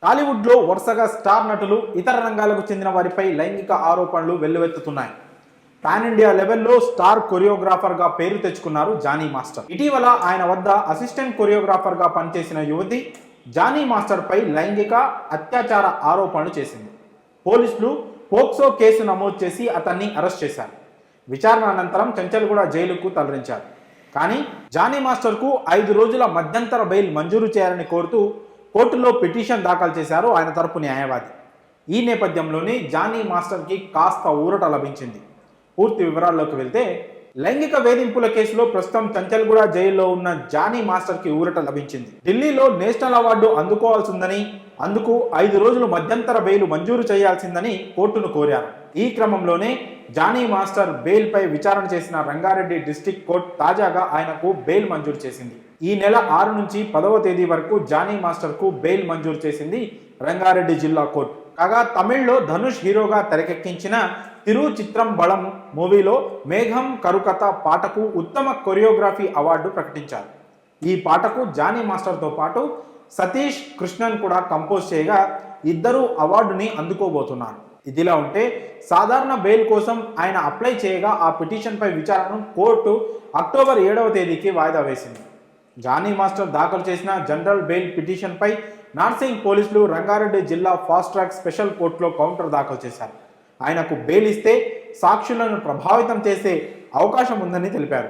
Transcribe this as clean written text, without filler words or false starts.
టాలీవుడ్లో వరుసగా స్టార్ నటులు ఇతర రంగాలకు చెందిన వారిపై లైంగిక ఆరోపణలు వెల్లువెత్తుతున్నాయి. పాన్ ఇండియా లెవెల్లో స్టార్ కొరియోగ్రాఫర్గా పేరు తెచ్చుకున్నారు జానీ మాస్టర్. ఇటీవల ఆయన వద్ద అసిస్టెంట్ కొరియోగ్రాఫర్గా పనిచేసిన యువతి జానీ మాస్టర్పై లైంగిక అత్యాచార ఆరోపణలు చేసింది. పోలీసులు పోక్సో కేసు నమోదు చేసి అతన్ని అరెస్ట్ చేశారు. విచారణ అనంతరం చెంచల్గూడ జైలుకు తరలించారు. కానీ జానీ మాస్టర్కు 5 రోజుల మధ్యంతర బెయిల్ మంజూరు చేయాలని కోరుతూ కోర్టులో పిటిషన్ దాఖలు చేశారు ఆయన తరపు న్యాయవాది. ఈ నేపథ్యంలోనే జానీ మాస్టర్కి కాస్త ఊరట లభించింది. పూర్తి వివరాల్లోకి వెళ్తే, లైంగిక వేధింపుల కేసులో ప్రస్తుతం చెంచల్గూడ జైల్లో ఉన్న జానీ మాస్టర్కి ఊరట లభించింది. ఢిల్లీలో నేషనల్ అవార్డు అందుకోవాల్సిందని, అందుకు 5 రోజులు మధ్యంతర బెయిల్ మంజూరు చేయాల్సిందని కోర్టును కోరారు. ఈ క్రమంలోనే జానీ మాస్టర్ బెయిల్పై విచారణ చేసిన రంగారెడ్డి డిస్ట్రిక్ట్ కోర్టు తాజాగా ఆయనకు బెయిల్ మంజూరు చేసింది. ఈ నెల 6 నుంచి 10వ తేదీ వరకు జానీ మాస్టర్కు బెయిల్ మంజూరు చేసింది రంగారెడ్డి జిల్లా కోర్టు. కాగా తమిళ్లో ధనుష్ హీరోగా తెరకెక్కించిన తిరు చిత్రం బళం మూవీలో మేఘం కరుకథ పాటకు ఉత్తమ కొరియోగ్రఫీ అవార్డు ప్రకటించారు. ఈ పాటకు జానీ మాస్టర్తో పాటు సతీష్ కృష్ణన్ కూడా కంపోజ్ చేయగా ఇద్దరు అవార్డుని అందుకోబోతున్నారు. ఇదిలా ఉంటే సాధారణ బెయిల్ కోసం ఆయన అప్లై చేయగా ఆ పిటిషన్పై విచారణను కోర్టు అక్టోబర్ 7వ తేదీకి వాయిదా వేసింది. జానీ మాస్టర్ దాఖలు చేసిన జనరల్ బెయిల్ పిటిషన్పై నార్సింగ్ పోలీసులు రంగారెడ్డి జిల్లా ఫాస్ట్ ట్రాక్ స్పెషల్ కోర్టులో కౌంటర్ దాఖలు చేశారు. ఆయనకు బెయిల్ ఇస్తే సాక్షులను ప్రభావితం చేసే అవకాశం ఉందని తెలిపారు.